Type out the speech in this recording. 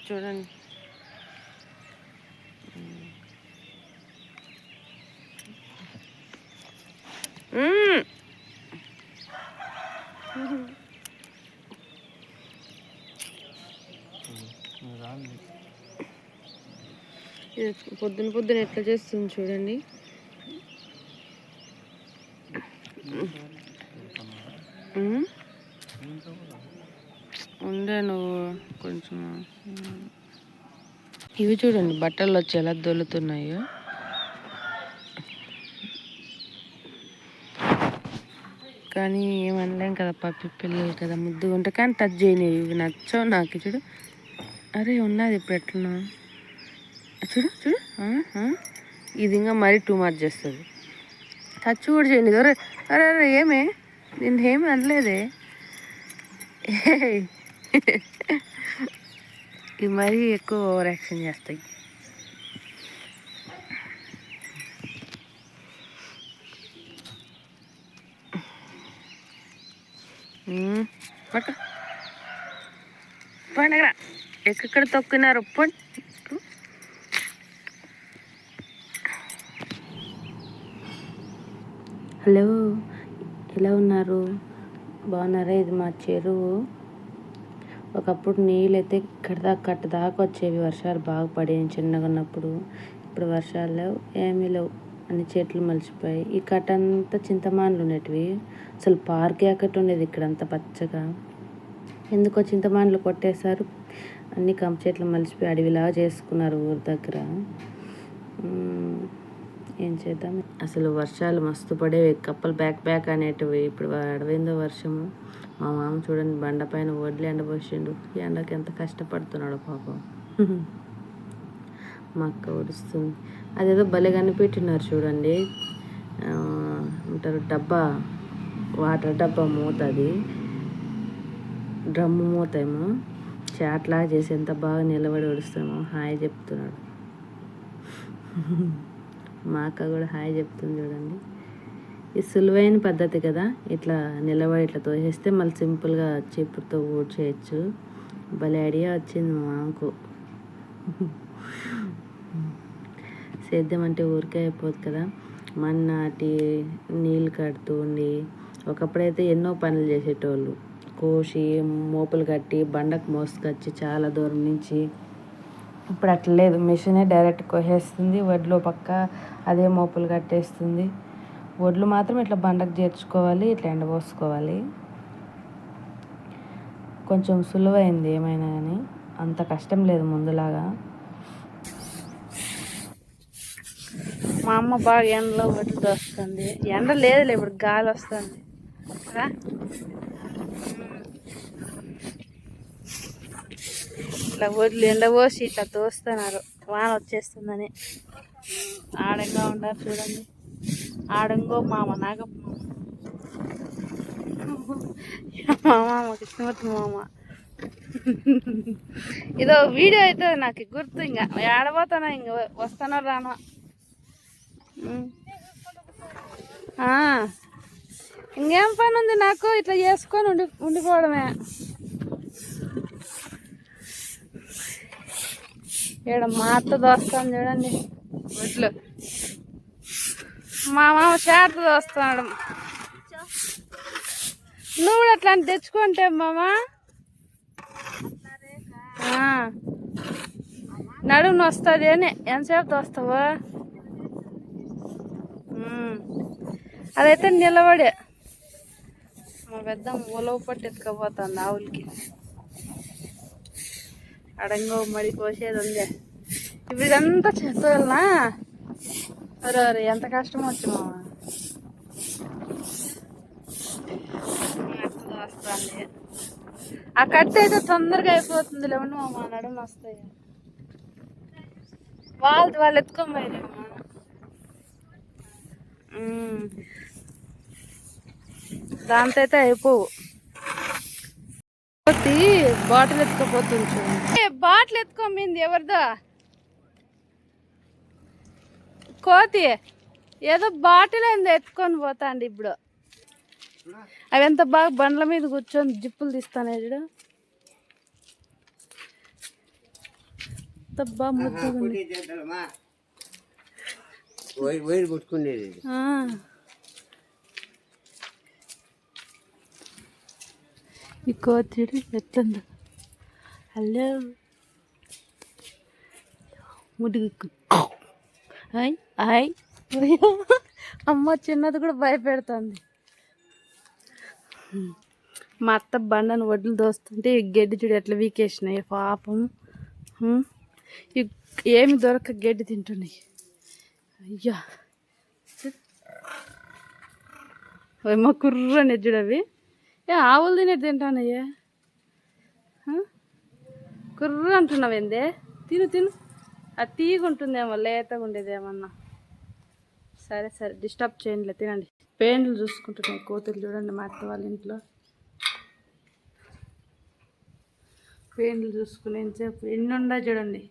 చూడండి. పొద్దున ఎట్లా చేస్తుంది చూడండి. ఉండే నువ్వు కొంచెం ఇవి చూడండి బట్టలు వచ్చి ఎలా దొల్లుతున్నాయో. కానీ ఏమనలేం కదా, పప్పి పిల్లలు కదా, ముద్దుగా ఉంటాయి. కానీ టచ్ చేయనివి, ఇవి నచ్చవు నాకు. చూడు, అరే ఉన్నది ఇప్పుడు ఎట్లా చూడు చూడు. ఇది ఇంకా మరీ టూ మచ్ చేస్తుంది. టచ్ కూడా చేయండి. అరే అరే అరే ఏమే, నేను ఏమి అనలేదే. ఇవి మరీ ఎక్కువ ఓవర్ యాక్షన్ చేస్తాయి. పట్టు పండగ ఎక్కడ తొక్కినారు. హలో, ఎలా ఉన్నారు? బాగున్నారా? ఇది మా చెరువు. ఒకప్పుడు నీళ్ళు అయితే కట్ట దాకా వచ్చేవి. వర్షాలు బాగా పడేవి చిన్నగా ఉన్నప్పుడు. ఇప్పుడు వర్షాలు లేవు, ఏమీ లేవు. అన్ని చెట్లు మలిచిపోయాయి. ఈ కట్ట అంతా చింతమానులు ఉండేటివి. అసలు పార్క్ ఎక్కటి ఉండేది ఇక్కడంతా పచ్చగా. ఎందుకో చింతమానులు కొట్టేశారు. అన్ని కంప చెట్లు మలిచిపోయి అడవిలాగా చేసుకున్నారు ఊరి దగ్గర. ఏం చేద్దాం. అసలు వర్షాలు మస్తు పడేవి, కప్పలు బ్యాక్ అనేటివి. ఇప్పుడు అడవిందో వర్షము. మా మామ చూడండి బండ పైన వడ్లు ఎండబోసిండు. ఎండకి ఎంత కష్టపడుతున్నాడు పాపం. మా అక్క ఒడుస్తుంది. అదేదో భలే కనిపెట్టినారు చూడండి. అంటారు డబ్బా, వాటర్ డబ్బా మూత, అది డ్రమ్ము మూత ఏమో. చాట్లాగా చేసి ఎంత బాగా నిలబడి ఒడుస్తామో. హాయ్ చెప్తున్నాడు. మా అక్క కూడా హాయ్ చెప్తుంది చూడండి. ఇది సులువైన పద్ధతి కదా, ఇట్లా నిలబడి ఇట్లా తోసేస్తే మళ్ళీ సింపుల్గా చీపురుతో ఊడ్చేయచ్చు. భలే ఐడియా వచ్చింది మా మామకు. సేద్యం అంటే ఊరికే అయిపోదు కదా. మన్నాటి నీళ్ళు కడుతూ ఉండి, ఒకప్పుడైతే ఎన్నో పనులు చేసేటోళ్ళు. కోసి మోపులు కట్టి బండకు మోసుకొచ్చి చాలా దూరం నుంచి. ఇప్పుడు అట్లా లేదు, మిషనే డైరెక్ట్ కోసేస్తుంది. వడ్లు పక్క అదే మోపులు కట్టేస్తుంది. వడ్లు మాత్రం ఇట్లా బండకు చేర్చుకోవాలి, ఇట్లా ఎండబోసుకోవాలి. కొంచెం సులువైంది ఏమైనా కానీ, అంత కష్టం లేదు ముందులాగా. మా అమ్మ బాగా ఎండలో వడ్లు దోస్తుంది. ఎండ లేదులే, ఇప్పుడు గాలి వస్తుంది కదా. ఇట్లా వడ్లు ఎండబోసి ఇట్లా తోస్తున్నారు, వాన వచ్చేస్తుందని. ఆడంగా ఉన్నారు చూడండి. ఆడంగో మామ నాగప్ప మామ కృష్ణమూర్తి మామ. ఇదో వీడియో అయితే నాకు గుర్తు. ఇంకా ఆడబోతానా, ఇంక వస్తానో రానో. ఇంకేం పని ఉంది నాకు, ఇట్లా చేసుకొని ఉండిపోవడమే. ఇక్కడ మా అత్త దోస్తాను చూడండి వడ్లు. మా మామ చేత దోస్తున్నాడు. నువ్వు కూడా అట్లాంటి తెచ్చుకుంటే మామ నడుము వస్తుంది అని. ఎంతసేపు దోస్తావు? అదైతే నిలబడే. మా పెద్ద ఉలవ పట్టు ఎత్తుకపోతుంది ఆవులకి. అడంగో మడి కోసేది ఉందే. ఇప్పుడు ఇదంతా చేస్తానా? అరే అరే ఎంత కష్టం వచ్చి మామ. వస్తుంది ఆ కట్ట అయితే తొందరగా అయిపోతుంది. లేవండి మామ, నడుము వస్తాయి. వాళ్ళు ఎత్తుకోపోయారేమో. దాంతో అయితే అయిపోవు. బాటిల్ ఎత్తుకోపోతుంది చూడండి. బాటిల్ ఎత్తుకోమింది ఎవరిదో. కోతి ఏదో బాటిల్ అయింది ఎత్తుకొని పోతాండి ఇప్పుడు. అవి ఎంత బాగా బండ్ల మీద కూర్చొని జిప్పులు తీస్తానే చూడు. బాగా ముద్దగా ఉంది. వైర్ పుట్టుకునేది ఈ కోతిడు ఎట్లుందో. హలో ముడిగు హాయ్ హాయ్. అమ్మ చిన్నది కూడా భయపెడుతుంది. మా అత్త బండను వడ్లు దోస్తుంటే ఈ గడ్డి చూడు ఎట్లా వీకేసినాయి పాపం. ఏమి దొరక గడ్డి తింటున్నాయి. అయ్యా ఏమో కుర్రని చూడు అవి. ఆవులు తినేది తింటానయ్యా. కుర్ర అంటున్నావు ఏందే? తిను తిను. అది తీగ ఉంటుందేమో, లేతగా ఉండేది ఏమన్నా. సరే సరే డిస్టర్బ్ చేయండిలే, తినండి. పేండ్లు చూసుకుంటున్నాయి కోతులు చూడండి మా అత్త వాళ్ళ ఇంట్లో. పేండ్లు చూసుకునేసేపు ఎన్ని ఉండా చూడండి.